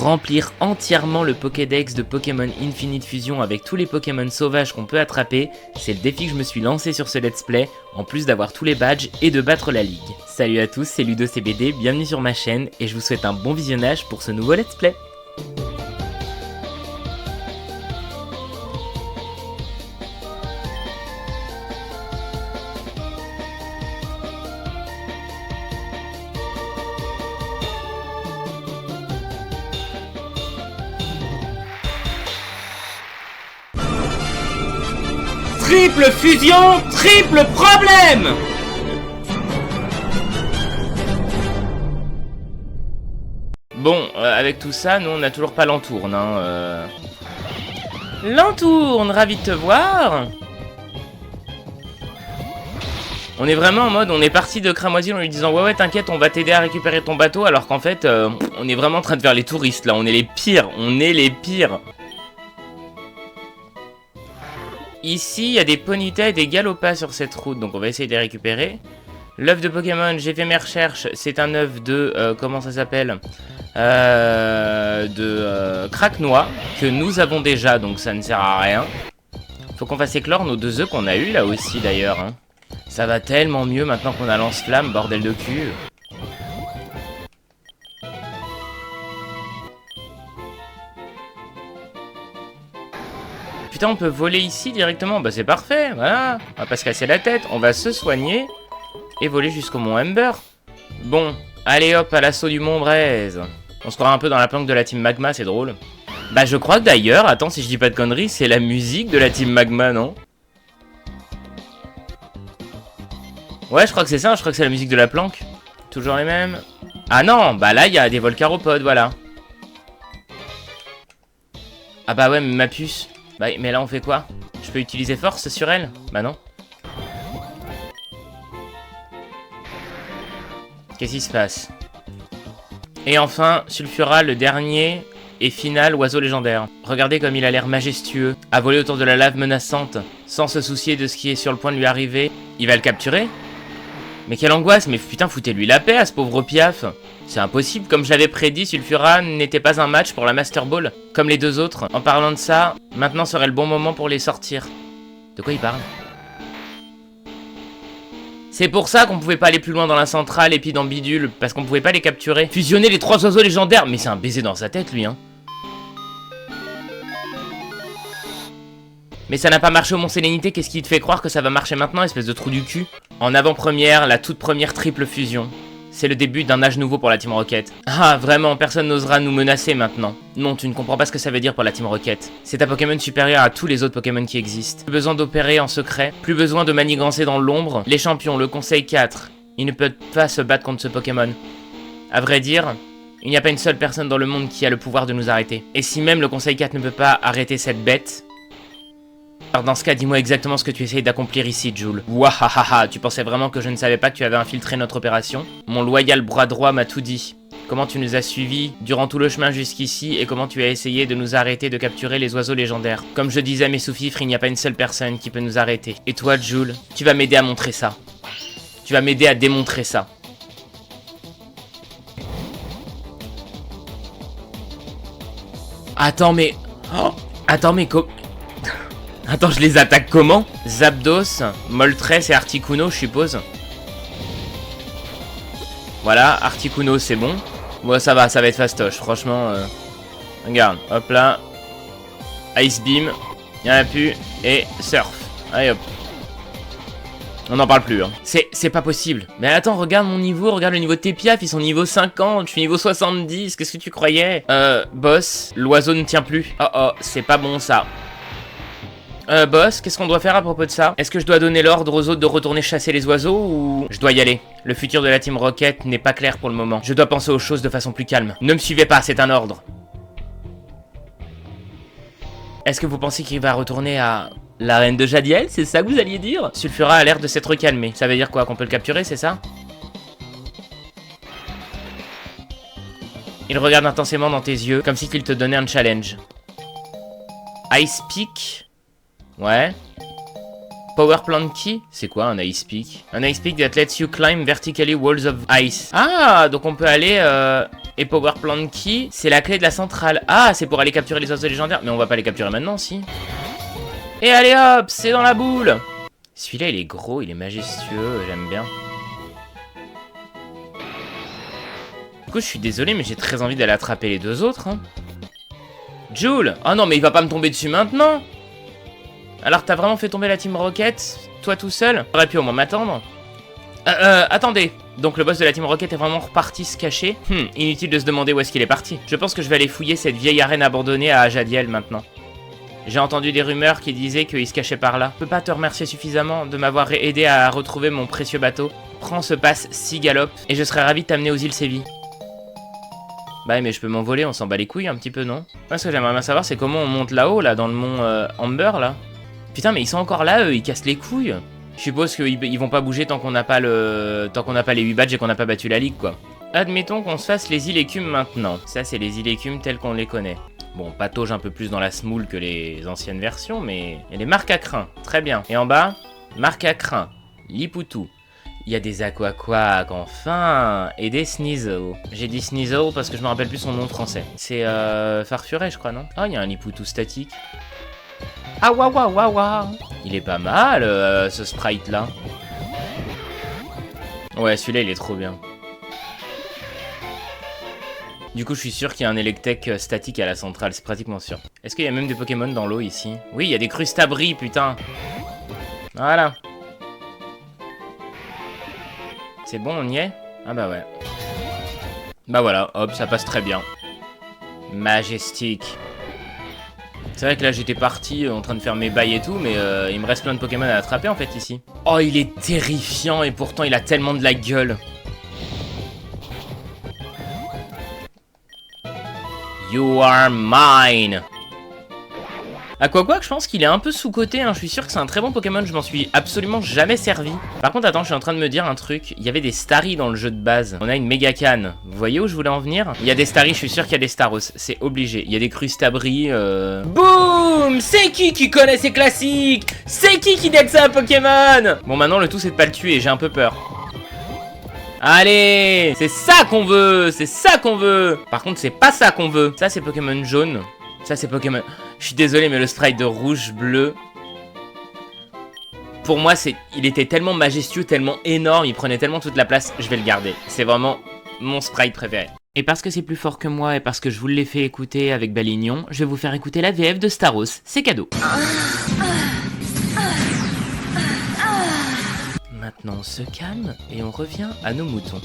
remplir entièrement le Pokédex de Pokémon Infinite Fusion avec tous les Pokémon sauvages qu'on peut attraper. C'est le défi que je me suis lancé sur ce let's play, en plus d'avoir tous les badges et de battre la ligue. Salut à tous, c'est LudoCBD, bienvenue sur ma chaîne et je vous souhaite un bon visionnage pour ce nouveau let's play. Triple fusion, triple problème! Bon, avec tout ça, nous on n'a toujours pas l'entourne, hein. L'entourne, ravi de te voir! On est vraiment en mode, on est parti de Cramoisil en lui disant ouais t'inquiète, on va t'aider à récupérer ton bateau, alors qu'en fait, on est vraiment en train de faire les touristes là, on est les pires, on est les pires. Ici, il y a des Ponyta et des Galopas sur cette route, donc on va essayer de les récupérer. L'œuf de Pokémon, j'ai fait mes recherches, c'est un œuf de, comment ça s'appelle, Craquenois, que nous avons déjà, donc ça ne sert à rien. Faut qu'on fasse éclore nos 2 œufs qu'on a eu là aussi d'ailleurs. Hein. Ça va tellement mieux maintenant qu'on a lance-flamme, bordel de cul. Putain, on peut voler ici directement, bah c'est parfait, voilà. On va pas se casser la tête, on va se soigner et voler jusqu'au mont Ember. Bon, allez hop, à l'assaut du mont Braise. On se croirait un peu dans la planque de la team Magma, c'est drôle. Bah je crois que d'ailleurs, attends si je dis pas de conneries, c'est la musique de la team Magma, non? Ouais, je crois que c'est ça, je crois que c'est la musique de la planque. Toujours les mêmes. Ah non, bah là il y a des Volcaropodes, voilà. Ah bah ouais, mais ma puce. Bah, mais là on fait quoi? Je peux utiliser force sur elle? Bah non. Qu'est-ce qui se passe? Et enfin, Sulfura, le dernier et final oiseau légendaire. Regardez comme il a l'air majestueux, à voler autour de la lave menaçante, sans se soucier de ce qui est sur le point de lui arriver. Il va le capturer? Mais quelle angoisse, mais putain foutez-lui la paix à ce pauvre Piaf. C'est impossible, comme je l'avais prédit, Sulfura n'était pas un match pour la Master Ball, comme les 2 autres. En parlant de ça, maintenant serait le bon moment pour les sortir. De quoi il parle? C'est pour ça qu'on pouvait pas aller plus loin dans la centrale et puis dans Bidule, parce qu'on pouvait pas les capturer. Fusionner les 3 oiseaux légendaires, mais c'est un baiser dans sa tête lui, hein. Mais ça n'a pas marché au Mont Sélénité, qu'est-ce qui te fait croire que ça va marcher maintenant, espèce de trou du cul? En avant-première, la toute première triple fusion. C'est le début d'un âge nouveau pour la Team Rocket. Ah, vraiment, personne n'osera nous menacer maintenant. Non, tu ne comprends pas ce que ça veut dire pour la Team Rocket. C'est un Pokémon supérieur à tous les autres Pokémon qui existent. Plus besoin d'opérer en secret, plus besoin de manigancer dans l'ombre. Les champions, le Conseil 4, ils ne peuvent pas se battre contre ce Pokémon. À vrai dire, il n'y a pas une seule personne dans le monde qui a le pouvoir de nous arrêter. Et si même le Conseil 4 ne peut pas arrêter cette bête... Alors dans ce cas, dis-moi exactement ce que tu essayes d'accomplir ici, Jules. Wahahaha, tu pensais vraiment que je ne savais pas que tu avais infiltré notre opération? Mon loyal bras droit m'a tout dit. Comment tu nous as suivis durant tout le chemin jusqu'ici et comment tu as essayé de nous arrêter de capturer les oiseaux légendaires. Comme je disais à mes sous-fifres, il n'y a pas une seule personne qui peut nous arrêter. Et toi, Jules, tu vas m'aider à montrer ça. Tu vas m'aider à démontrer ça. Attends, mais... Oh, attends, mais Attends, je les attaque comment? Zapdos, Moltres et Articuno, je suppose. Voilà, Articuno, c'est bon. Bon, ça va être fastoche, franchement. Regarde, hop là. Ice Beam, il n'y en a plus. Et Surf. Allez hop. On n'en parle plus, hein. C'est pas possible. Mais attends, regarde mon niveau, regarde le niveau de tes piafs, ils sont niveau 50, je suis niveau 70, qu'est-ce que tu croyais? Boss, l'oiseau ne tient plus. Oh oh, c'est pas bon ça. Boss, qu'est-ce qu'on doit faire à propos de ça? Est-ce que je dois donner l'ordre aux autres de retourner chasser les oiseaux ou... Je dois y aller. Le futur de la Team Rocket n'est pas clair pour le moment. Je dois penser aux choses de façon plus calme. Ne me suivez pas, c'est un ordre. Est-ce que vous pensez qu'il va retourner à... la reine de Jadiel? C'est ça que vous alliez dire? Sulfura a l'air de s'être calmé. Ça veut dire quoi? Qu'on peut le capturer, c'est ça? Il regarde intensément dans tes yeux, comme si qu'il te donnait un challenge. Ice Peak? Ouais. Power Plant Key? C'est quoi un Ice Peak? Un Ice Peak that lets you climb vertically walls of ice. Ah, donc on peut aller Et Power Plant Key, c'est la clé de la centrale. Ah, c'est pour aller capturer les oiseaux légendaires. Mais on va pas les capturer maintenant, si. Et allez hop, c'est dans la boule. Celui-là, il est gros, il est majestueux, j'aime bien. Du coup, je suis désolé, mais j'ai très envie d'aller attraper les deux autres. Hein. Joule! Oh non, mais il va pas me tomber dessus maintenant! Alors, t'as vraiment fait tomber la Team Rocket? Toi tout seul? T'aurais pu au moins m'attendre. Attendez. Donc le boss de la Team Rocket est vraiment reparti se cacher. Inutile de se demander où est-ce qu'il est parti. Je pense que je vais aller fouiller cette vieille arène abandonnée à Ajadiel maintenant. J'ai entendu des rumeurs qui disaient qu'il se cachait par là. Je peux pas te remercier suffisamment de m'avoir aidé à retrouver mon précieux bateau. Prends ce passe 6 galop et je serai ravi de t'amener aux îles Séville. Bah mais je peux m'envoler, on s'en bat les couilles un petit peu, non? Moi ce que j'aimerais bien savoir c'est comment on monte là-haut, là, dans le mont Amber, là. Putain mais ils sont encore là, eux, ils cassent les couilles. Je suppose qu'ils vont pas bouger tant qu'on n'a pas les 8 badges et qu'on n'a pas battu la ligue, quoi. Admettons qu'on se fasse les îles écumes maintenant. Ça c'est les îles écumes telles qu'on les connaît. Bon, patauge un peu plus dans la smoule que les anciennes versions, mais... Il y a les marques à crin, très bien. Et en bas, marques à crin, Lipoutou. Il y a des Aquaquack, enfin, et des Sneasel. J'ai dit Sneasel parce que je me rappelle plus son nom français. C'est Farfuret, je crois, non? Ah, il y a un Lipoutou statique. Ah, waouh, waouh, waouh, waouh. Il est pas mal, ce sprite-là. Ouais, celui-là, il est trop bien. Du coup, je suis sûr qu'il y a un Electek statique à la centrale, c'est pratiquement sûr. Est-ce qu'il y a même des Pokémon dans l'eau ici? Oui, il y a des Crustabris, putain. Voilà. C'est bon, on y est? Ah bah ouais. Bah voilà, hop, ça passe très bien. Majestique. C'est vrai que là, j'étais parti en train de faire mes bails et tout, mais il me reste plein de Pokémon à attraper, en fait, ici. Oh, il est terrifiant, et pourtant, il a tellement de la gueule. You are mine. Aquaquack, je pense qu'il est un peu sous-coté, hein. Je suis sûr que c'est un très bon Pokémon, je m'en suis absolument jamais servi. Par contre, attends, je suis en train de me dire un truc. Il y avait des Starry dans le jeu de base. On a une méga canne. Vous voyez où je voulais en venir? Il y a des Starry, je suis sûr qu'il y a des Staros. C'est obligé. Il y a des Crustabris, Boum! C'est qui connaît ces classiques? C'est qui deck ça un Pokémon? Bon, maintenant, le tout, c'est de pas le tuer, j'ai un peu peur. Allez, c'est ça qu'on veut, c'est ça qu'on veut. Par contre, c'est pas ça qu'on veut. Ça, c'est Pokémon jaune. Ça, c'est Pokémon... Je suis désolé, mais le sprite de rouge, bleu... Pour moi, il était tellement majestueux, tellement énorme, il prenait tellement toute la place, je vais le garder. C'est vraiment mon sprite préféré. Et parce que c'est plus fort que moi et parce que je vous l'ai fait écouter avec Balignon, je vais vous faire écouter la VF de Staros. C'est cadeau. Maintenant, on se calme et on revient à nos moutons.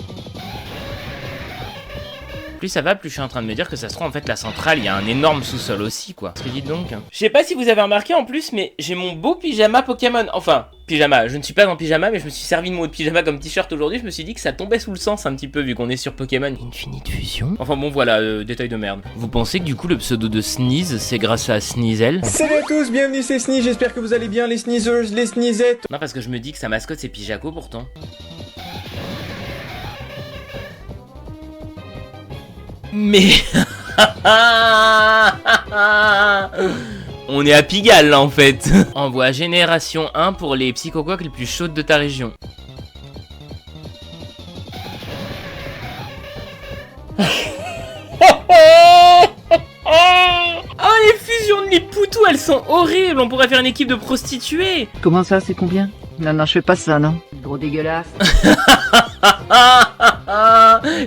Plus ça va, plus je suis en train de me dire que ça se trouve en fait la centrale, il y a un énorme sous-sol aussi, quoi. Parce que dites donc... Je sais pas si vous avez remarqué en plus, mais j'ai mon beau pyjama Pokémon. Enfin, pyjama, je ne suis pas en pyjama, mais je me suis servi de mon pyjama comme t-shirt aujourd'hui. Je me suis dit que ça tombait sous le sens un petit peu, vu qu'on est sur Pokémon Infinite Fusion. Enfin bon, voilà, détail de merde. Vous pensez que du coup le pseudo de Sneeze, c'est grâce à Sneasel? Salut à tous, bienvenue c'est Sneeze, j'espère que vous allez bien les Sneezers, les Sneezettes. Non, parce que je me dis que sa mascotte c'est Pijaco pourtant. Mais... On est à Pigalle là en fait. Envoie génération 1 pour les psychoquacks les plus chaudes de ta région. Oh, les fusions de Lipoutou, elles sont horribles. On pourrait faire une équipe de prostituées. Comment ça, c'est combien? Non, je fais pas ça, non. Gros dégueulasse.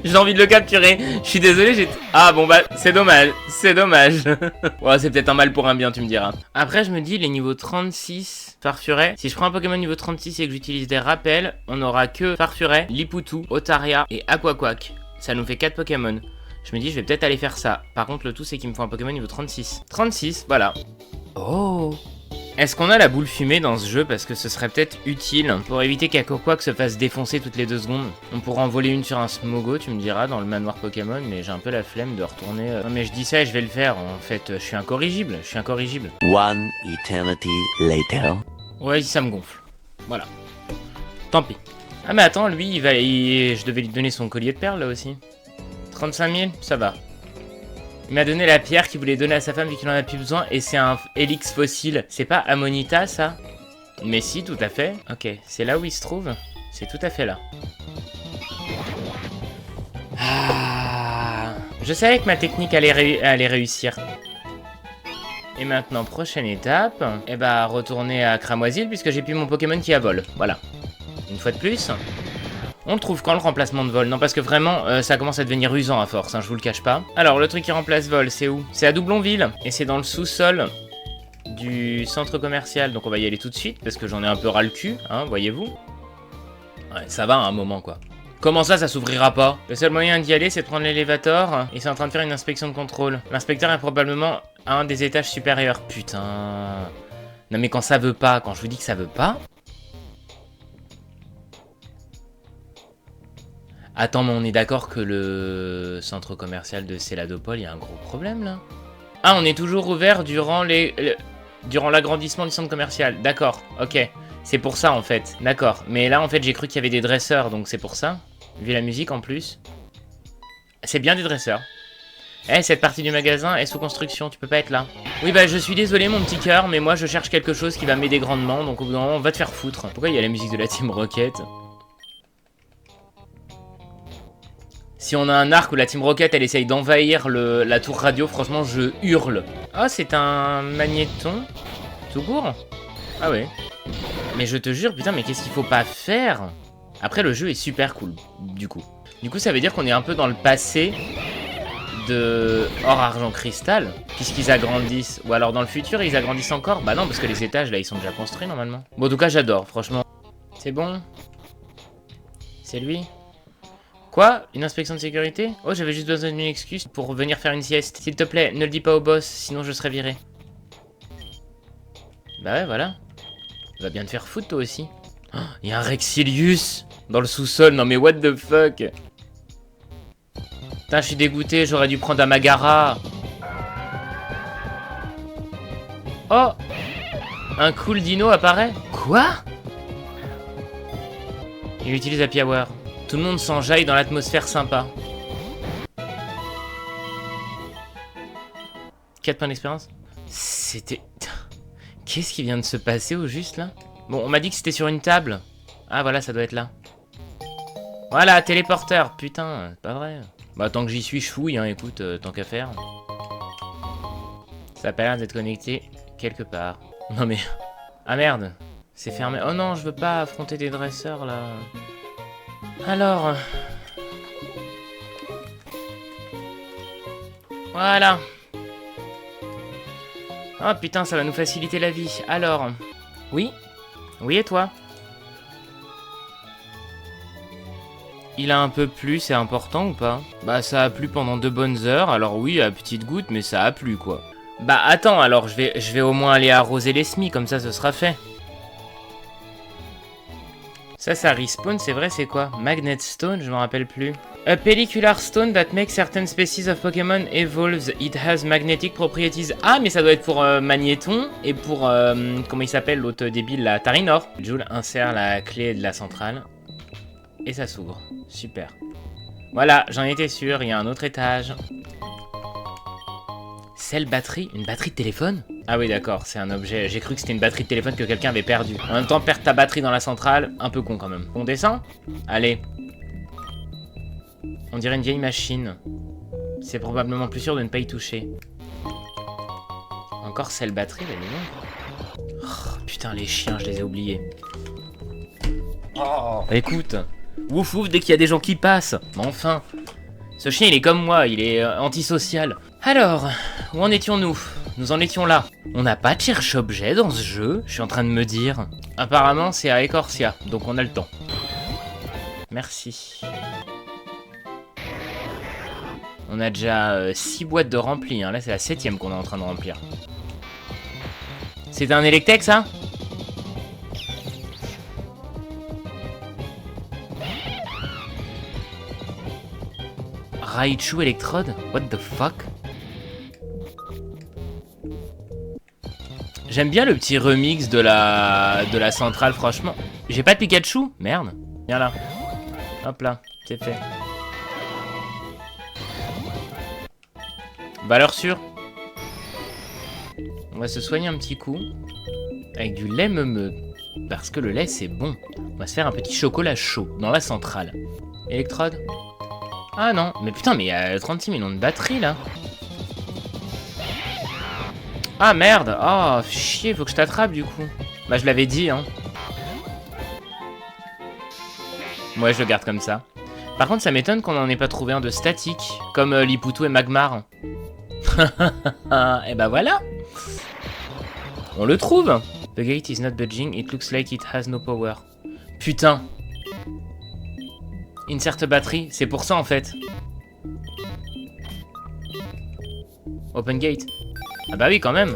J'ai envie de le capturer. Je suis désolé, j'ai... Ah bon bah, c'est dommage. C'est dommage. Ouais, c'est peut-être un mal pour un bien, tu me diras. Après, je me dis, les niveaux 36... Farfuret. Si je prends un Pokémon niveau 36 et que j'utilise des rappels, on aura que Farfuret, Lipoutou, Otaria et Aquaquack. Ça nous fait 4 Pokémon. Je me dis, je vais peut-être aller faire ça. Par contre, le tout, c'est qu'il me faut un Pokémon niveau 36. 36, voilà. Oh! Est-ce qu'on a la boule fumée dans ce jeu? Parce que ce serait peut-être utile pour éviter qu'Aquaquack se fasse défoncer toutes les 2 secondes. On pourra en voler une sur un Smogo, tu me diras, dans le manoir Pokémon, mais j'ai un peu la flemme de retourner... Non mais je dis ça et je vais le faire, en fait, je suis incorrigible, je suis incorrigible. One eternity later. Ouais, ça me gonfle. Voilà. Tant pis. Ah mais attends, lui, je devais lui donner son collier de perles, là aussi. 35 000, ça va. Il m'a donné la pierre qu'il voulait donner à sa femme vu qu'il en a plus besoin. Et c'est un Helix fossile. C'est pas Amonita, ça? Mais si, tout à fait. Ok, c'est là où il se trouve? C'est tout à fait là. Ah. Je savais que ma technique allait réussir. Et maintenant, prochaine étape, eh bah, retourner à Cramoisil puisque j'ai plus mon Pokémon qui a vol. Voilà. Une fois de plus. On le trouve quand le remplacement de vol? Non, parce que vraiment, ça commence à devenir usant à force, hein, je vous le cache pas. Alors, le truc qui remplace vol, c'est où? C'est à Doublonville. Et c'est dans le sous-sol du centre commercial. Donc on va y aller tout de suite parce que j'en ai un peu ras le cul, hein, voyez-vous. Ouais, ça va à un moment, quoi. Comment ça s'ouvrira pas? Le seul moyen d'y aller, c'est de prendre l'élévateur. Et c'est en train de faire une inspection de contrôle. L'inspecteur est probablement à un des étages supérieurs. Putain. Non mais quand ça veut pas, quand je vous dis que ça veut pas... Attends, mais on est d'accord que le centre commercial de Céladopol, il y a un gros problème, là? Ah, on est toujours ouvert durant l'agrandissement du centre commercial. D'accord, ok. C'est pour ça, en fait. D'accord. Mais là, en fait, j'ai cru qu'il y avait des dresseurs, donc c'est pour ça. Vu la musique, en plus. C'est bien des dresseurs. Eh, cette partie du magasin est sous construction, tu peux pas être là. Oui, bah, je suis désolé, mon petit cœur, mais moi, je cherche quelque chose qui va m'aider grandement, donc au bout d'un moment, on va te faire foutre. Pourquoi il y a la musique de la Team Rocket? Si on a un arc où la Team Rocket, elle essaye d'envahir la tour radio, franchement, je hurle. Ah, c'est un magnéton? Tout court? Ah ouais. Mais je te jure, putain, mais qu'est-ce qu'il faut pas faire? Après, le jeu est super cool, du coup. Du coup, ça veut dire qu'on est un peu dans le passé de Or, Argent, Cristal, puisqu'ils agrandissent. Ou alors dans le futur, ils agrandissent encore? Bah non, parce que les étages, là, ils sont déjà construits, normalement. Bon, en tout cas, j'adore, franchement. C'est bon? C'est lui? Quoi? Une inspection de sécurité? Oh, j'avais juste besoin d'une excuse pour venir faire une sieste. S'il te plaît, ne le dis pas au boss, sinon je serai viré. Bah ouais, voilà. Va bien te faire foutre, toi aussi. Oh, y a un Rexilius dans le sous-sol. Non mais what the fuck? Putain, je suis dégoûté, j'aurais dû prendre Amagara. Oh! Un cool dino apparaît? Quoi? Il utilise Happy Hour. Tout le monde s'enjaille dans l'atmosphère sympa. 4 points d'expérience? C'était... Qu'est-ce qui vient de se passer au juste là? Bon, on m'a dit que c'était sur une table. Ah voilà, ça doit être là. Voilà, téléporteur. Putain, c'est pas vrai. Bah tant que j'y suis, je fouille, hein, écoute, tant qu'à faire. Ça a pas l'air d'être connecté quelque part. Non mais... Ah merde, c'est fermé. Oh non, je veux pas affronter des dresseurs là. Alors... Voilà. Oh putain, ça va nous faciliter la vie. Alors... Oui? Oui, et toi? Il a un peu plu, c'est important ou pas? Bah ça a plu pendant 2 bonnes heures, alors oui, à petite goutte, mais ça a plu quoi. Bah attends, alors je vais au moins aller arroser les semis, comme ça ce sera fait. Ça respawn, c'est vrai, c'est quoi? Magnet Stone, je m'en rappelle plus. A pellicular stone that makes certain species of Pokémon evolve. It has magnetic properties. Ah, mais ça doit être pour Magnéton et pour... comment il s'appelle l'autre débile là? Tarinor. Jules insère la clé de la centrale. Et ça s'ouvre. Super. Voilà, j'en étais sûr, il y a un autre étage. Celle batterie? Une batterie de téléphone? Ah oui d'accord, c'est un objet. J'ai cru que c'était une batterie de téléphone que quelqu'un avait perdue. En même temps, perdre ta batterie dans la centrale, un peu con quand même. On descend? Allez. On dirait une vieille machine. C'est probablement plus sûr de ne pas y toucher. Encore celle batterie, là, dis donc. Oh, putain, les chiens, je les ai oubliés. Oh, écoute. Ouf ouf, dès qu'il y a des gens qui passent. Mais enfin. Ce chien, il est comme moi, il est antisocial. Alors, où en étions-nous? Nous en étions là. On n'a pas de cherche-objet dans ce jeu, je suis en train de me dire. Apparemment, c'est à Ecorcia, donc on a le temps. Merci. On a déjà 6 boîtes de remplies, hein. Là c'est la 7ème qu'on est en train de remplir. C'est un Electek ça? Raichu Electrode? What the fuck? J'aime bien le petit remix de la centrale, franchement. J'ai pas de Pikachu? Merde. Viens là. Hop là, c'est fait. Valeur sûre. On va se soigner un petit coup. Avec du lait meumeux. Parce que le lait c'est bon. On va se faire un petit chocolat chaud dans la centrale. Électrode. Ah non, mais putain, mais il y a 36 millions de batterie là. Ah merde, oh chier, faut que je t'attrape du coup. Bah je l'avais dit hein. Ouais, je le garde comme ça. Par contre, ça m'étonne qu'on en ait pas trouvé un de statique, comme Liputu et Magmar. Et bah voilà. On le trouve. The gate is not budging, it looks like it has no power. Putain. Insert batterie, c'est pour ça en fait. Open gate. Ah bah oui quand même.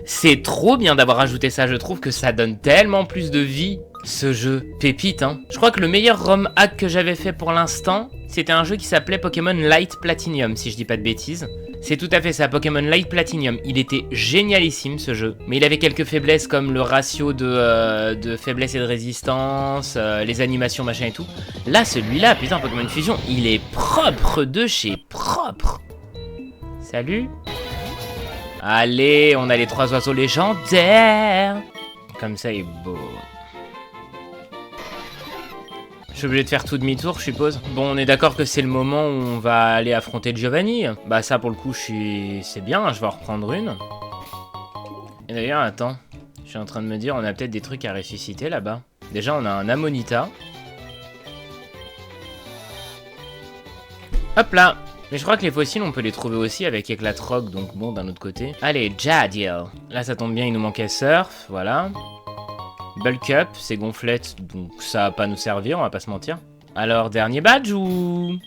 C'est trop bien d'avoir ajouté ça, je trouve que ça donne tellement plus de vie, ce jeu. Pépite hein. Je crois que le meilleur ROM hack que j'avais fait pour l'instant, c'était un jeu qui s'appelait Pokémon Light Platinum, si je dis pas de bêtises. C'est tout à fait ça, Pokémon Light Platinum. Il était génialissime ce jeu, mais il avait quelques faiblesses comme le ratio de faiblesse et de résistance, les animations machin et tout. Là, celui-là, putain, Pokémon Fusion, il est propre de chez propre. Salut. Allez, on a les 3 oiseaux légendaires. Comme ça, il est beau. Je suis obligé de faire tout demi-tour, je suppose. Bon, on est d'accord que c'est le moment où on va aller affronter Giovanni. Bah ça, pour le coup, c'est bien, je vais en reprendre une. Et d'ailleurs, attends. Je suis en train de me dire, on a peut-être des trucs à ressusciter là-bas. Déjà, on a un Amonita. Hop là. Mais je crois que les fossiles, on peut les trouver aussi avec Éclatroc, donc bon, d'un autre côté. Allez, Jadiel. Là, ça tombe bien, il nous manquait Surf, voilà. Bulk Up, c'est gonflette, donc ça va pas nous servir, on va pas se mentir. Alors, dernier badge ou...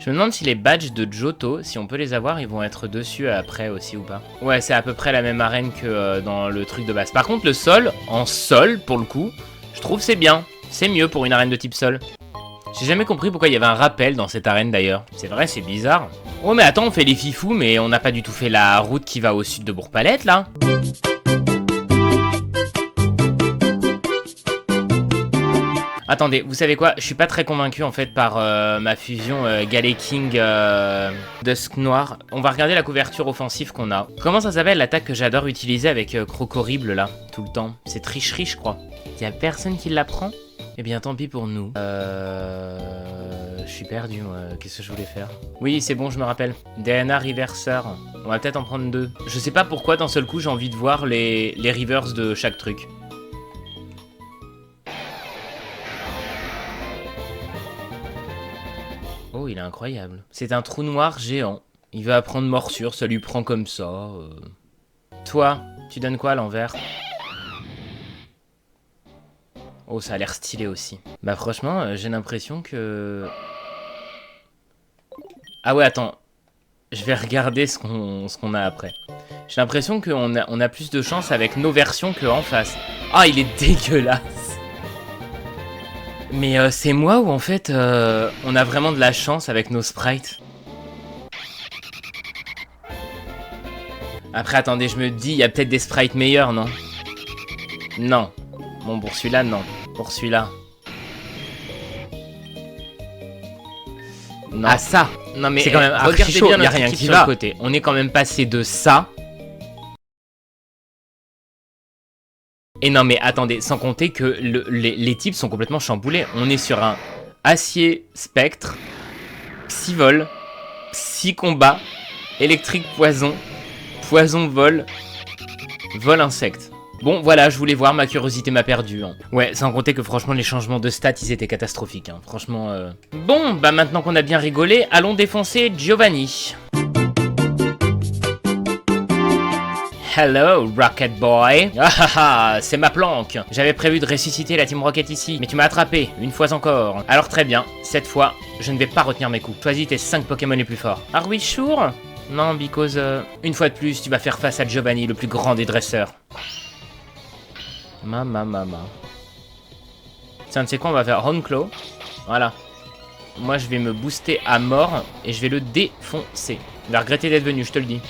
Je me demande si les badges de Johto, si on peut les avoir, ils vont être dessus après aussi ou pas. Ouais, c'est à peu près la même arène que dans le truc de base. Par contre, le sol, en sol, pour le coup, je trouve c'est bien. C'est mieux pour une arène de type sol. J'ai jamais compris pourquoi il y avait un rappel dans cette arène d'ailleurs. C'est vrai, c'est bizarre. Oh mais attends, on fait les fifous, mais on n'a pas du tout fait la route qui va au sud de Bourg-Palette, là. Attendez, vous savez quoi? Je suis pas très convaincu en fait par ma fusion Galeking Dusk Noir. On va regarder la couverture offensive qu'on a. Comment ça s'appelle l'attaque que j'adore utiliser avec Crocorible là, tout le temps? C'est Tricherie je crois. Y'a personne qui l'apprend? Eh bien tant pis pour nous. Je suis perdu moi, qu'est-ce que je voulais faire? Oui c'est bon je me rappelle. DNA Reverser. On va peut-être en prendre 2. Je sais pas pourquoi d'un seul coup j'ai envie de voir les reverse de chaque truc. Oh, il est incroyable. C'est un trou noir géant. Il va apprendre morsure, ça lui prend comme ça. Toi, tu donnes quoi à l'envers? Oh, ça a l'air stylé aussi. Bah franchement, j'ai l'impression que... Ah ouais, attends. Je vais regarder ce qu'on a après. J'ai l'impression qu'on a plus de chance avec nos versions qu'en face. Ah, il est dégueulasse. Mais c'est moi ou en fait on a vraiment de la chance avec nos sprites. Après attendez, je me dis il y a peut-être des sprites meilleurs, non? Non. Bon pour celui-là non. Pour celui-là. Non. Ah ça. Non mais c'est quand même regardez chaud, bien notre équipe sur le côté. On est quand même passé de ça. Et non mais attendez, sans compter que les types sont complètement chamboulés. On est sur un acier spectre, psy-vol, psy-combat, électrique poison, poison vol, vol insecte. Bon voilà, je voulais voir, ma curiosité m'a perdu. Hein. Ouais, sans compter que franchement les changements de stats ils étaient catastrophiques. Hein. Franchement... Bon, bah maintenant qu'on a bien rigolé, allons défoncer Giovanni. Hello, Rocket Boy. Ah ah ah, c'est ma planque. J'avais prévu de ressusciter la Team Rocket ici, mais tu m'as attrapé, une fois encore. Alors très bien, cette fois, je ne vais pas retenir mes coups. Choisis tes 5 Pokémon les plus forts. Are we sure? Non, because... Une fois de plus, tu vas faire face à Giovanni, le plus grand des dresseurs. Mama. Tiens, tu sais quoi, on va faire Hornclaw. Voilà. Moi, je vais me booster à mort, et je vais le défoncer. Il va regretter d'être venu, je te le dis.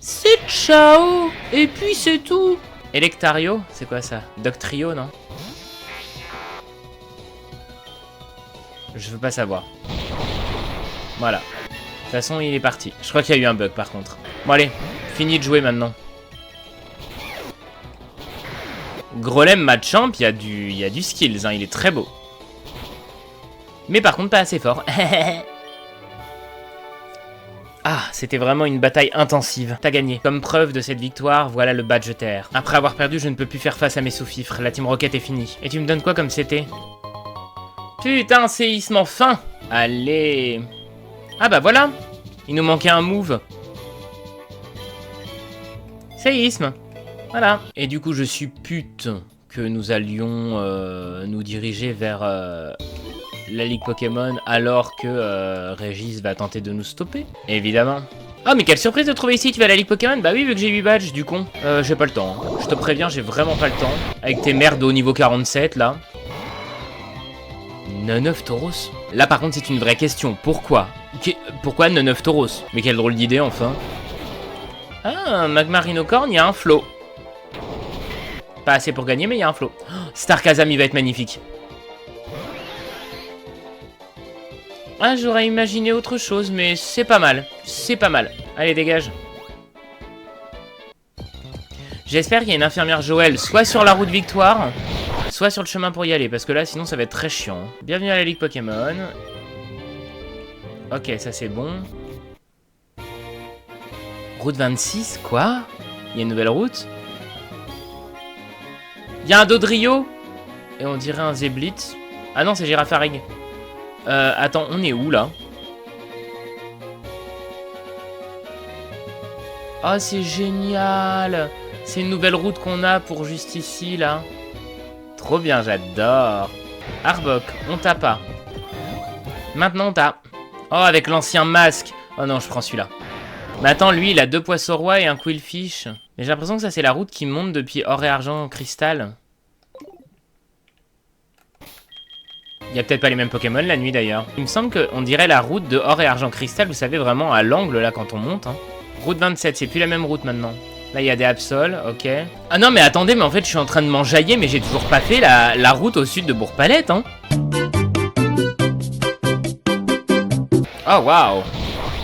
C'est ciao. Et puis c'est tout. Electario, c'est quoi ça? Doctrio, non? Je veux pas savoir. Voilà. De toute façon, il est parti. Je crois qu'il y a eu un bug par contre. Bon allez, fini de jouer maintenant. Grolem Machamp, il y a du skills, hein, il est très beau. Mais par contre, pas assez fort. Ah, c'était vraiment une bataille intensive. T'as gagné. Comme preuve de cette victoire, voilà le badge terre. Après avoir perdu, je ne peux plus faire face à mes sous-fifres. La Team Rocket est finie. Et tu me donnes quoi comme CT? Putain, séisme enfin. Allez. Ah bah voilà. Il nous manquait un move. Séisme. Voilà. Et du coup, je suppute que nous allions nous diriger vers la Ligue Pokémon alors que Régis va tenter de nous stopper. Évidemment. Ah mais quelle surprise de trouver ici, tu vas à la Ligue Pokémon? Bah oui, vu que j'ai 8 badges, du con. J'ai pas le temps. Hein. Je te préviens, j'ai vraiment pas le temps. Avec tes merdes au niveau 47, là. 9 Tauros. Là par contre, c'est une vraie question. Pourquoi? Pourquoi 9 Tauros? Mais quelle drôle d'idée, enfin. Ah, Magma Rhinocorn, il y a un flow. Pas assez pour gagner, mais il y a un flow. Oh, Starkazam, il va être magnifique. Ah, j'aurais imaginé autre chose, mais c'est pas mal. C'est pas mal. Allez, dégage. J'espère qu'il y a une infirmière Joël, soit sur la route Victoire, soit sur le chemin pour y aller, parce que là, sinon, ça va être très chiant. Bienvenue à la Ligue Pokémon. Ok, ça c'est bon. Route 26, quoi? Il y a une nouvelle route? Il y a un Dodrio? Et on dirait un Zeblitz. Ah non, c'est Girafarig. Attends, on est où, là? Oh, c'est génial! C'est une nouvelle route qu'on a pour juste ici, là. Trop bien, j'adore. Arbok, on t'a pas. Maintenant, on t'a. Oh, avec l'ancien masque. Oh non, je prends celui-là. Mais attends, lui, il a 2 poissons rois et un Quillfish. Mais j'ai l'impression que ça, c'est la route qui monte depuis or et argent cristal. Il y a peut-être pas les mêmes Pokémon la nuit, d'ailleurs. Il me semble qu'on dirait la route de or et argent cristal, vous savez, vraiment à l'angle, là, quand on monte. Hein. Route 27, c'est plus la même route, maintenant. Là, il y a des Absol, ok. Ah non, mais attendez, mais en fait, je suis en train de m'enjailler, mais j'ai toujours pas fait la route au sud de Bourg-Palette, hein. Oh, waouh.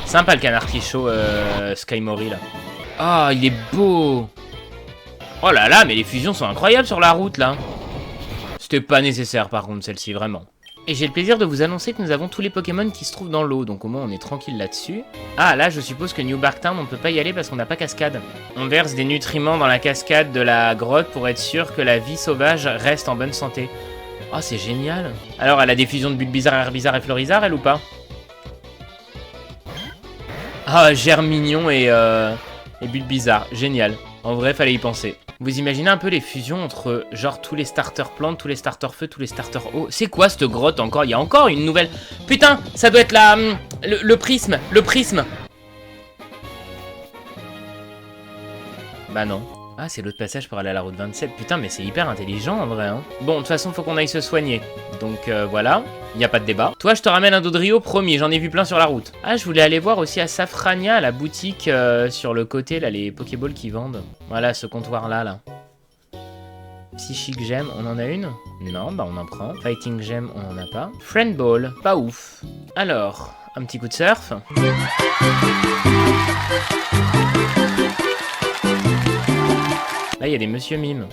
Sympa le canard qui chaud, Skymori, là. Oh, il est beau. Oh là là, mais les fusions sont incroyables sur la route, là. C'était pas nécessaire, par contre, celle-ci, vraiment. Et j'ai le plaisir de vous annoncer que nous avons tous les Pokémon qui se trouvent dans l'eau, donc au moins on est tranquille là-dessus. Ah, là, je suppose que New Barktown, on peut pas y aller parce qu'on n'a pas cascade. On verse des nutriments dans la cascade de la grotte pour être sûr que la vie sauvage reste en bonne santé. Oh, c'est génial. Alors, elle a des fusions de Bulbizarre, Herbizarre et Florizarre, elle ou pas? Ah, Germignon et Bulbizarre, génial. En vrai, fallait y penser. Vous imaginez un peu les fusions entre, genre, tous les starters plantes, tous les starters feu, tous les starters eau. C'est quoi cette grotte encore? Il y a encore une nouvelle... Putain, ça doit être la... le prisme, le prisme. Bah non. Ah, c'est l'autre passage pour aller à la route 27. Putain, mais c'est hyper intelligent, en vrai, hein. Bon, de toute façon, faut qu'on aille se soigner. Donc, voilà. Il n'y a pas de débat. Toi, je te ramène un Dodrio, promis. J'en ai vu plein sur la route. Ah, je voulais aller voir aussi à Safrania, la boutique sur le côté, là, les Pokéballs qui vendent. Voilà, ce comptoir-là, là. Psychic Gem, on en a une? Non, bah on en prend. Fighting Gem, on en a pas. Friend Ball, pas ouf. Alors, un petit coup de surf. Là, il y a des Monsieur Mime.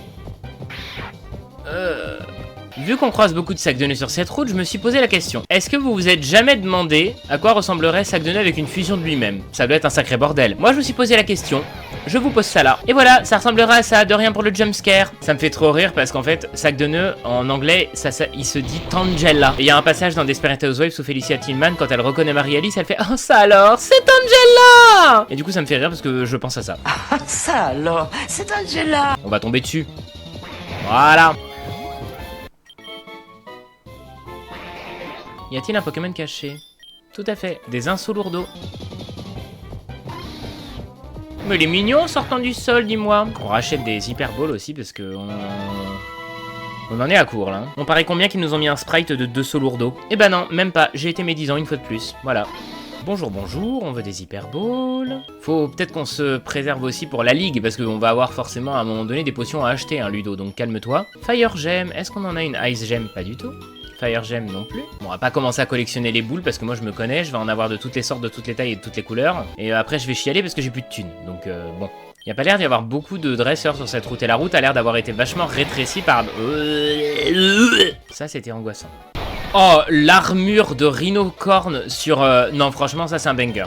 Vu qu'on croise beaucoup de sacs de nœuds sur cette route, je me suis posé la question. Est-ce que vous vous êtes jamais demandé à quoi ressemblerait sac de nœuds avec une fusion de lui-même? Ça doit être un sacré bordel. Moi, je me suis posé la question. Je vous pose ça là. Et voilà, ça ressemblera à ça, de rien pour le jumpscare. Ça me fait trop rire parce qu'en fait, sac de nœuds, en anglais, il se dit Tangela. Et il y a un passage dans Desperate Housewives où Felicia Tillman, quand elle reconnaît Marie-Alice, elle fait « Oh, ça alors, c'est Tangela !» Et du coup, ça me fait rire parce que je pense à ça. Ah, ça alors, c'est Angela. On va tomber dessus. Voilà. Y a-t-il un Pokémon caché? Tout à fait, des Insolourdos. Mais il est mignon sortant du sol, dis-moi. On rachète des Hyper Balls aussi parce que on en est à court là. On paraît combien qu'ils nous ont mis un sprite de 2 Solourdos? Eh ben non, même pas. J'ai été médisant une fois de plus. Voilà. Bonjour, bonjour, on veut des Hyper Balls. Faut peut-être qu'on se préserve aussi pour la ligue parce qu'on va avoir forcément à un moment donné des potions à acheter, hein, Ludo, donc calme-toi. Fire Gem, est-ce qu'on en a une Ice Gem? Pas du tout. Fire Gem non plus. Bon, on va pas commencer à collectionner les boules parce que moi je me connais, je vais en avoir de toutes les sortes, de toutes les tailles et de toutes les couleurs. Et après je vais chialer parce que j'ai plus de thunes. Donc bon. Il n'y a pas l'air d'y avoir beaucoup de dresseurs sur cette route et la route a l'air d'avoir été vachement rétrécie par... Ça c'était angoissant. Oh, l'armure de Rhinocorn sur... Non, franchement, ça, c'est un banger.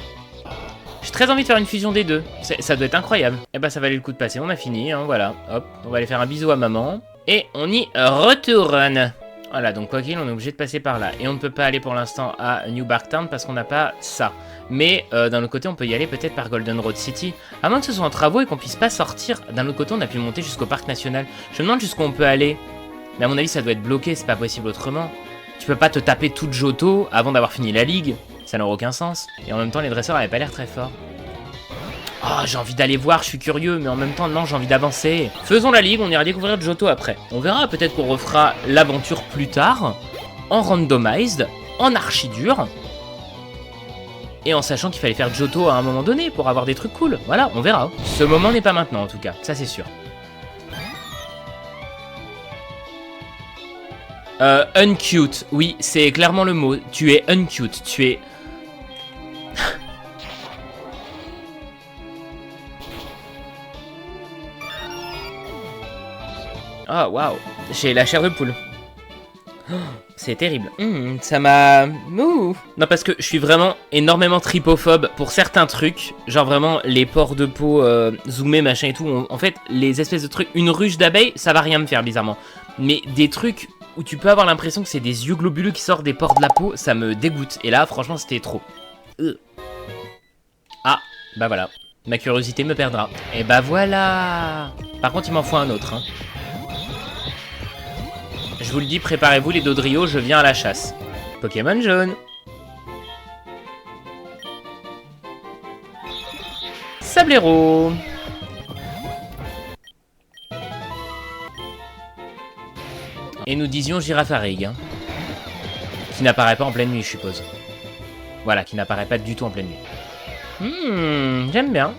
J'ai très envie de faire une fusion des deux. Ça doit être incroyable. Et bah, ça valait le coup de passer. On a fini, hein, voilà. Hop, on va aller faire un bisou à maman. Et on y retourne. Voilà, donc quoi qu'il, on est obligé de passer par là. Et on ne peut pas aller pour l'instant à New Barktown parce qu'on n'a pas ça. Mais d'un autre côté, on peut y aller peut-être par Golden Road City. À moins que ce soit en travaux et qu'on puisse pas sortir. D'un autre côté, on a pu monter jusqu'au parc national. Je me demande jusqu'où on peut aller. Mais à mon avis, ça doit être bloqué, c'est pas possible autrement. Tu peux pas te taper toute Johto avant d'avoir fini la ligue. Ça n'aura aucun sens. Et en même temps, les dresseurs avaient pas l'air très forts. Oh, j'ai envie d'aller voir, je suis curieux, mais en même temps, non, j'ai envie d'avancer. Faisons la ligue, on ira découvrir Johto après. On verra, peut-être qu'on refera l'aventure plus tard, en randomized, en archi-dur, et en sachant qu'il fallait faire Johto à un moment donné pour avoir des trucs cool. Voilà, on verra. Ce moment n'est pas maintenant, en tout cas, ça c'est sûr. Uncute, oui, c'est clairement le mot. Tu es uncute, tu es... Oh, waouh, j'ai la chair de poule. Oh, c'est terrible. Ça m'a... Non, parce que je suis vraiment énormément tripophobe pour certains trucs. Genre vraiment, les pores de peau zoomés, machin et tout. En fait, les espèces de trucs... Une ruche d'abeille, ça va rien me faire, bizarrement. Mais des trucs où tu peux avoir l'impression que c'est des yeux globuleux qui sortent des pores de la peau, ça me dégoûte. Et là, franchement, c'était trop. Ah, bah voilà. Ma curiosité me perdra. Et bah voilà. Par contre, il m'en faut un autre, hein. Je vous le dis, préparez-vous les Dodrio, je viens à la chasse. Pokémon jaune. Sablero. Et nous disions Girafarig, hein, qui n'apparaît pas en pleine nuit, je suppose. Voilà, qui n'apparaît pas du tout en pleine nuit. J'aime bien.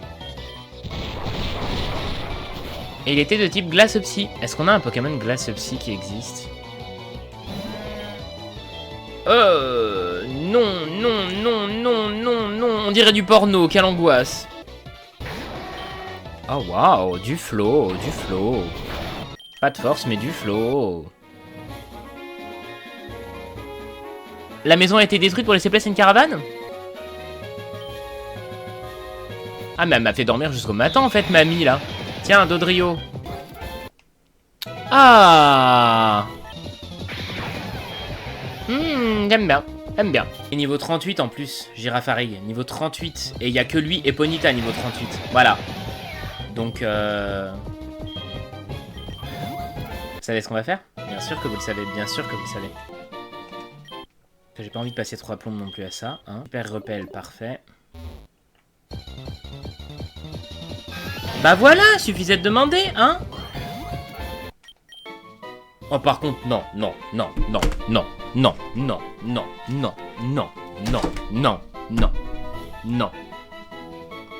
Et il était de type Glace Psy. Est-ce qu'on a un Pokémon Glace Psy qui existe? Non, non, non, non, non, non. On dirait du porno, quelle angoisse. Oh waouh, du flow, du flow. Pas de force, mais du flow. La maison a été détruite pour laisser place à une caravane? Ah, mais elle m'a fait dormir jusqu'au matin, en fait, mamie, là. Tiens, Dodrio. Ah. J'aime bien. J'aime bien. Et niveau 38 en plus, Girafarig. Niveau 38. Et il n'y a que lui et Ponyta niveau 38. Voilà. Donc, Vous savez ce qu'on va faire? Bien sûr que vous le savez. Bien sûr que vous le savez. J'ai pas envie de passer 3 plombes non plus à ça. Hein. Super repel, parfait. Bah voilà, suffisait de demander, hein. Oh par contre, non, non, non, non, non, non, non, non, non, non, non, non, non, non.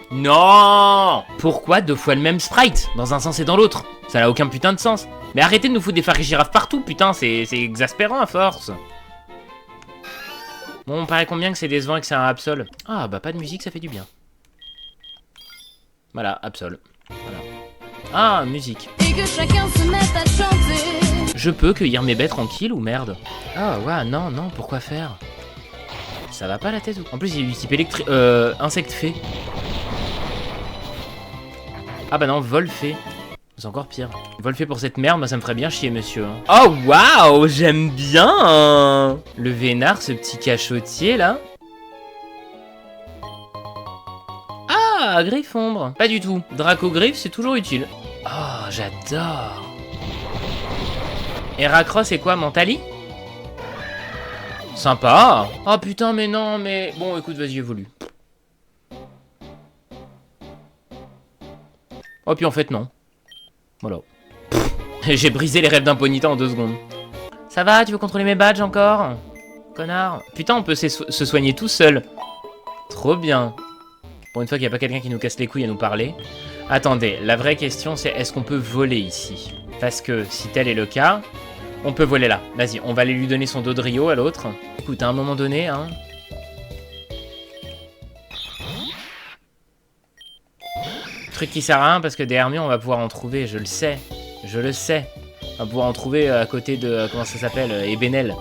Non. Pourquoi 2 fois le même sprite, dans un sens et dans l'autre? Ça n'a aucun putain de sens. Mais arrêtez de nous foutre des phares girafes partout, putain, c'est exaspérant à force. Bon, on paraît combien que c'est décevant et que c'est un Absol. Ah bah pas de musique, ça fait du bien. Voilà, Absol. Voilà. Ah, musique. Et que chacun se mette à chanter. Je peux cueillir mes baies tranquille ou merde? Ah ouais, non, non, pourquoi faire? Ça va pas la tête ou... En plus, il y a du type insecte fée. Ah bah non, vol fée. C'est encore pire. Vol fée pour cette merde, moi ça me ferait bien chier, monsieur. Oh waouh, j'aime bien le vénard, ce petit cachotier là. Ah, Griffombre. Pas du tout. Dracogriffe, c'est toujours utile. Oh, j'adore. Heracross, c'est quoi, Mentali? Sympa. Oh putain, mais non, mais... Bon, écoute, vas-y, évolue. Oh, puis en fait, non. Voilà. J'ai brisé les rêves d'un Ponyta en 2 secondes. Ça va, tu veux contrôler mes badges encore? Connard. Putain, on peut se soigner tout seul. Trop bien. Pour une fois qu'il n'y a pas quelqu'un qui nous casse les couilles à nous parler. Attendez, la vraie question c'est est-ce qu'on peut voler ici? Parce que si tel est le cas, on peut voler là. Vas-y, on va aller lui donner son Dodrio à l'autre. Écoute, à un moment donné, hein... Truc qui sert à rien parce que des Hermions on va pouvoir en trouver, je le sais. Je le sais. On va pouvoir en trouver à côté de... comment ça s'appelle? Ebenel.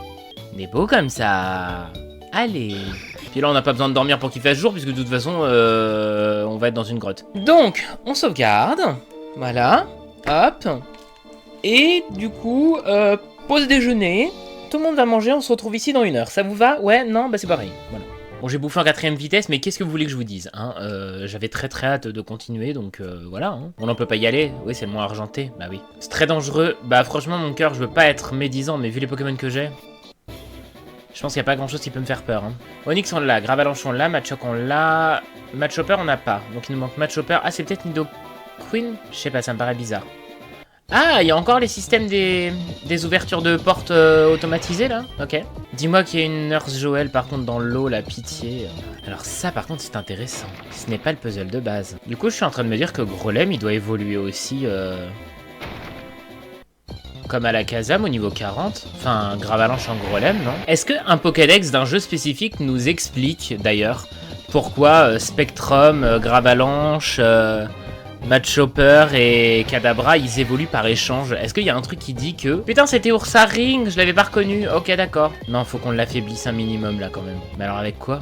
Des beaux comme ça. Allez. Puis là, on n'a pas besoin de dormir pour qu'il fasse jour, puisque de toute façon, on va être dans une grotte. Donc, on sauvegarde. Voilà. Hop. Et du coup, pause déjeuner. Tout le monde va manger, on se retrouve ici dans 1 heure. Ça vous va? Ouais? Non? Bah c'est pareil. Voilà. Bon, j'ai bouffé en 4ème vitesse, mais qu'est-ce que vous voulez que je vous dise hein J'avais très hâte de continuer, donc voilà. Hein. On n'en peut pas y aller. Oui, c'est le moins argenté. Bah oui. C'est très dangereux. Bah franchement, mon cœur, je veux pas être médisant, mais vu les Pokémon que j'ai... Je pense qu'il n'y a pas grand chose qui peut me faire peur. Hein. Onix on l'a, Gravalanche on l'a, Machoke on l'a, Machopper on n'a pas. Donc il nous manque Machopper. Ah c'est peut-être Nidoqueen? Je sais pas, ça me paraît bizarre. Ah, il y a encore les systèmes des ouvertures de portes automatisées là. Ok. Dis-moi qu'il y a une Nurse Joël par contre dans l'eau, la pitié. Alors ça par contre c'est intéressant. Ce n'est pas le puzzle de base. Du coup je suis en train de me dire que Grolem il doit évoluer aussi... Comme à la Kazam au niveau 40. Enfin, Gravalanche en Grolem, non? Est-ce qu'un Pokédex d'un jeu spécifique nous explique, d'ailleurs, pourquoi Spectrum, Gravalanche, Machopper et Kadabra, ils évoluent par échange? Est-ce qu'il y a un truc qui dit que... Putain, c'était Ursaring, je l'avais pas reconnu. Ok, d'accord. Non, faut qu'on l'affaiblisse un minimum, là, quand même. Mais alors, avec quoi?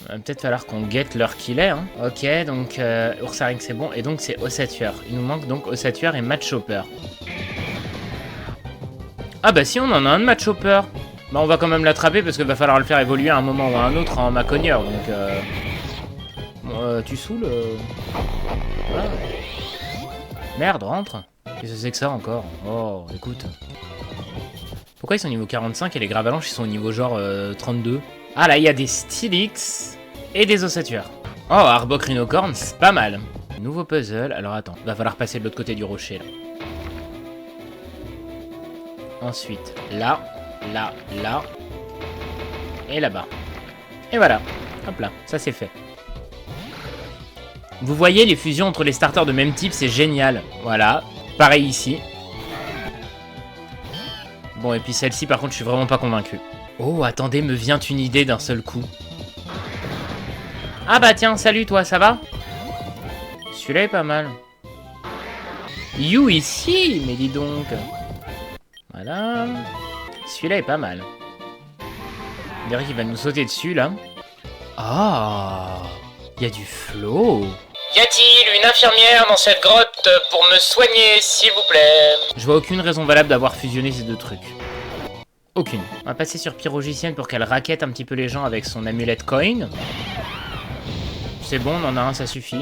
Il va peut-être falloir qu'on guette l'heure qu'il est. Hein. Ok, donc Ursaring c'est bon. Et donc c'est Ossatueur. Il nous manque donc Ossatueur et Machopper. Ah bah si on en a un de Machopper. Bah on va quand même l'attraper parce qu'il va falloir le faire évoluer à un moment ou à un autre en Macogneur. Donc bon, tu saoules voilà. Merde, rentre. Qu'est-ce que c'est que ça encore? Oh, écoute. Pourquoi ils sont au niveau 45 et les Gravalanches ils sont au niveau genre 32? Ah là, il y a des Steelix et des Ossatueurs. Oh, Arbok Rhinocorn, c'est pas mal. Nouveau puzzle. Alors attends, va falloir passer de l'autre côté du rocher là. Ensuite, là, là, là. Et là-bas. Et voilà. Hop là, ça c'est fait. Vous voyez les fusions entre les starters de même type, c'est génial. Voilà. Pareil ici. Bon, et puis celle-ci, par contre, je suis vraiment pas convaincu. Oh, attendez, me vient une idée d'un seul coup. Ah bah tiens, salut toi, ça va? Celui-là est pas mal. You ici, mais dis donc. Voilà. Celui-là est pas mal. On dirait qu'il va nous sauter dessus, là. Ah, il y a du flow. Y a-t-il une infirmière dans cette grotte pour me soigner, s'il vous plaît? Je vois aucune raison valable d'avoir fusionné ces deux trucs. Aucune. On va passer sur Pyrogicienne pour qu'elle raquette un petit peu les gens avec son amulette coin. C'est bon, on en a un, ça suffit.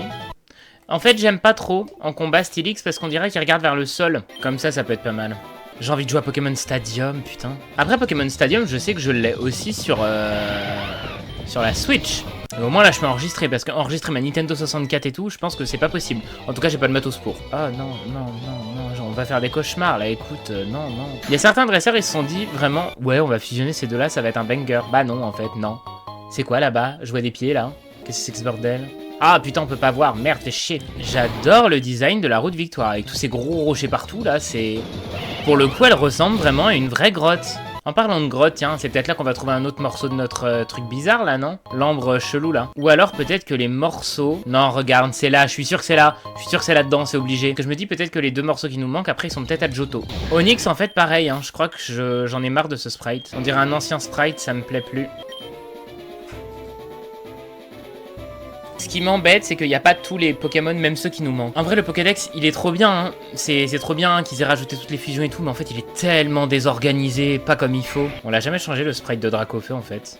En fait, j'aime pas trop en combat Steelix parce qu'on dirait qu'il regarde vers le sol. Comme ça peut être pas mal. J'ai envie de jouer à Pokémon Stadium, putain. Après Pokémon Stadium, je sais que je l'ai aussi sur la Switch. Et au moins là, je peux enregistrer parce qu'enregistrer ma Nintendo 64 et tout, je pense que c'est pas possible. En tout cas, j'ai pas de matos pour. Ah non, non, non, non, genre, on va faire des cauchemars là, écoute, non, non. Il y a certains dresseurs, ils se sont dit vraiment, ouais, on va fusionner ces deux-là, ça va être un banger. Bah non, en fait, non. C'est quoi là-bas? Je vois des pieds là. Qu'est-ce que c'est que ce bordel? Ah putain, on peut pas voir, merde, fais chier. J'adore le design de la route Victoire, avec tous ces gros rochers partout là, c'est... Pour le coup, elle ressemble vraiment à une vraie grotte. En parlant de grotte, tiens, c'est peut-être là qu'on va trouver un autre morceau de notre truc bizarre là, non? L'ambre chelou là. Ou alors peut-être que les morceaux... Non, regarde, c'est là, je suis sûr que c'est là. Je suis sûr que c'est là-dedans, c'est obligé. Que je me dis peut-être que les deux morceaux qui nous manquent, après, ils sont peut-être à Johto. Onix, en fait, pareil, hein. Je crois que j'en ai marre de ce sprite. On dirait un ancien sprite, ça me plaît plus. Ce qui m'embête, c'est qu'il n'y a pas tous les Pokémon, même ceux qui nous manquent. En vrai, le Pokédex, il est trop bien, hein. C'est trop bien hein, qu'ils aient rajouté toutes les fusions et tout, mais en fait, il est tellement désorganisé, pas comme il faut. On l'a jamais changé, le sprite de Dracofeu, en fait.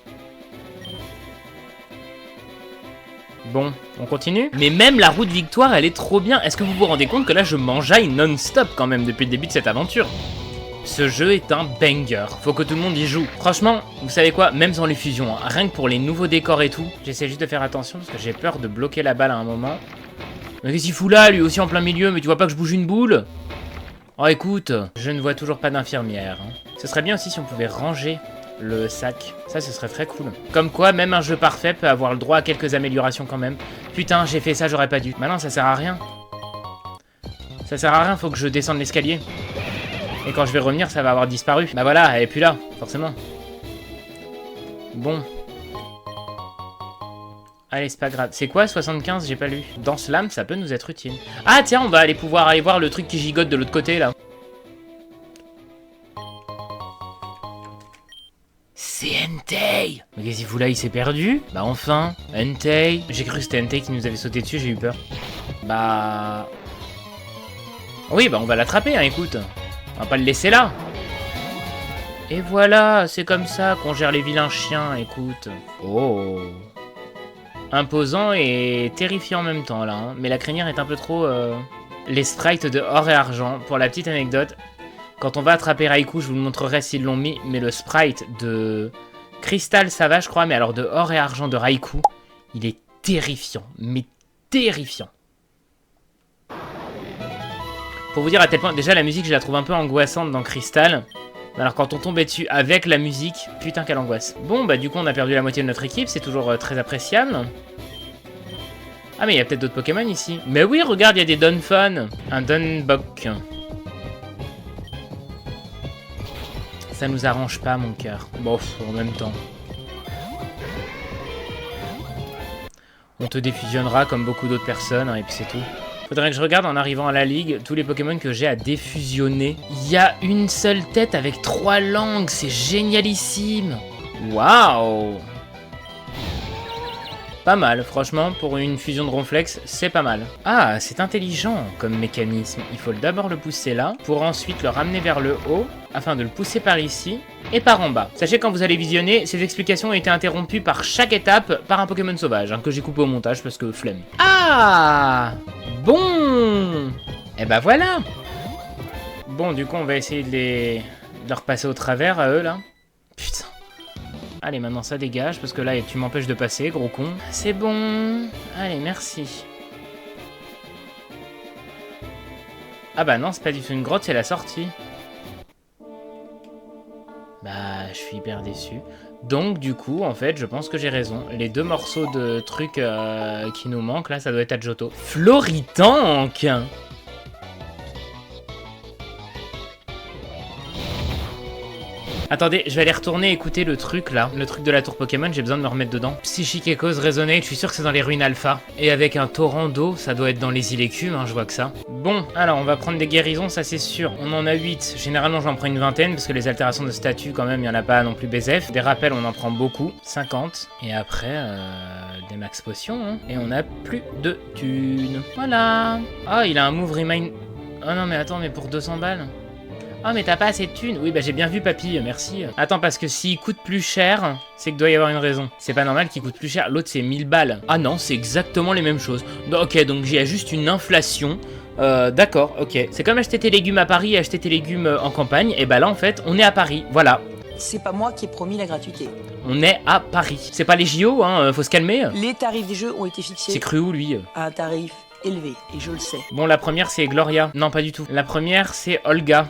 Bon, on continue? Mais même la route Victoire, elle est trop bien. Est-ce que vous vous rendez compte que là, je m'enjaille non-stop, quand même, depuis le début de cette aventure? Ce jeu est un banger, faut que tout le monde y joue. Franchement, vous savez quoi, même sans les fusions, hein, rien que pour les nouveaux décors et tout, j'essaie juste de faire attention parce que j'ai peur de bloquer la balle à un moment. Mais qu'est-ce qu'il fout là, lui aussi en plein milieu, mais tu vois pas que je bouge une boule? Oh écoute, je ne vois toujours pas d'infirmière. Hein. Ce serait bien aussi si on pouvait ranger le sac, ça ce serait très cool. Comme quoi, même un jeu parfait peut avoir le droit à quelques améliorations quand même. Putain, j'ai fait ça, j'aurais pas dû. Maintenant ça sert à rien. Ça sert à rien, faut que je descende l'escalier. Et quand je vais revenir, ça va avoir disparu. Bah voilà, elle est plus là, forcément. Bon. Allez, c'est pas grave. C'est quoi 75? J'ai pas lu. Dans Slam, ça peut nous être utile. Ah tiens, on va pouvoir aller voir le truc qui gigote de l'autre côté, là. C'est Entei. Mais qu'est-ce qu'il fout là, il s'est perdu? Bah enfin, Entei. J'ai cru que c'était Entei qui nous avait sauté dessus, j'ai eu peur. Bah... Oui, bah on va l'attraper, hein, écoute. On va pas le laisser là. Et voilà, c'est comme ça qu'on gère les vilains chiens, écoute. Oh. Imposant et terrifiant en même temps, là. Hein. Mais la crinière est un peu trop... Les sprites de or et argent. Pour la petite anecdote, quand on va attraper Raikou, je vous le montrerai s'ils l'ont mis, mais le sprite de Cristal, ça va, je crois, mais alors de or et argent de Raikou, il est terrifiant. Mais terrifiant. Pour vous dire à tel point, déjà la musique, je la trouve un peu angoissante dans Cristal. Alors quand on tombait dessus avec la musique, putain quelle angoisse. Bon bah du coup on a perdu la moitié de notre équipe, c'est toujours très appréciable. Ah mais il y a peut-être d'autres Pokémon ici. Mais oui regarde, il y a des Donphan. Un Dunbok. Ça nous arrange pas mon cœur. Bon en même temps. On te défusionnera comme beaucoup d'autres personnes hein, et puis c'est tout. Faudrait que je regarde en arrivant à la ligue tous les Pokémon que j'ai à défusionner. Il y a une seule tête avec 3 langues, c'est génialissime. Waouh. Pas mal, franchement, pour une fusion de Ronflex, c'est pas mal. Ah, c'est intelligent comme mécanisme. Il faut d'abord le pousser là, pour ensuite le ramener vers le haut, afin de le pousser par ici, et par en bas. Sachez quand vous allez visionner, ces explications ont été interrompues par chaque étape par un Pokémon sauvage, hein, que j'ai coupé au montage parce que flemme. Ah bon. Et bah voilà. Bon, du coup, on va essayer de leur passer au travers à eux, là. Putain. Allez, maintenant ça dégage, parce que là, tu m'empêches de passer, gros con. C'est bon. Allez, merci. Ah bah non, c'est pas du tout une grotte, c'est la sortie. Bah, je suis hyper déçu. Donc, du coup, en fait, je pense que j'ai raison. Les 2 morceaux de trucs qui nous manquent, là, ça doit être à Johto. Floritank. Attendez, je vais aller retourner écouter le truc là, le truc de la tour Pokémon, j'ai besoin de me remettre dedans. Psychic Echoes Resonate, je suis sûr que c'est dans les ruines alpha. Et avec un torrent d'eau, ça doit être dans les îles écumes, hein, je vois que ça. Bon, alors on va prendre des guérisons, ça c'est sûr. On en a 8, généralement j'en prends une vingtaine, parce que les altérations de statut quand même, il n'y en a pas non plus BZF. Des rappels, on en prend beaucoup, 50. Et après, des max potions, hein. Et on a plus de thunes. Voilà. Ah, il a un move remind... Oh non mais attends, mais pour 200 balles. Oh mais t'as pas assez de thunes. Oui bah j'ai bien vu papy, merci. Attends parce que s'il coûte plus cher, c'est que doit y avoir une raison. C'est pas normal qu'il coûte plus cher, l'autre c'est 1000 balles. Ah non, c'est exactement les mêmes choses. Ok, donc il y a juste une inflation. D'accord, ok. C'est comme acheter tes légumes à Paris et acheter tes légumes en campagne. Et bah là en fait, on est à Paris, voilà. C'est pas moi qui ai promis la gratuité. On est à Paris. C'est pas les JO, hein, faut se calmer. Les tarifs des jeux ont été C'est fixés cru où lui? à un tarif élevé, et je le sais. Bon, la première c'est Gloria. Non, pas du tout. La première c'est Olga.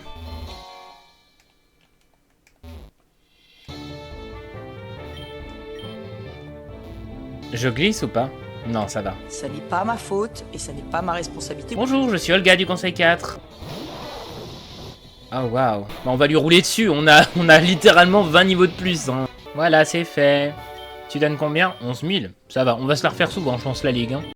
Je glisse ou pas? Non, ça va. Ça n'est pas ma faute et ça n'est pas ma responsabilité. Bonjour, je suis Olga du Conseil 4. Oh waouh. Bah, on va lui rouler dessus, on a littéralement 20 niveaux de plus. Hein. Voilà, c'est fait. Tu donnes combien? 11 000. Ça va, on va se la refaire souvent, je pense, la ligue. Hein.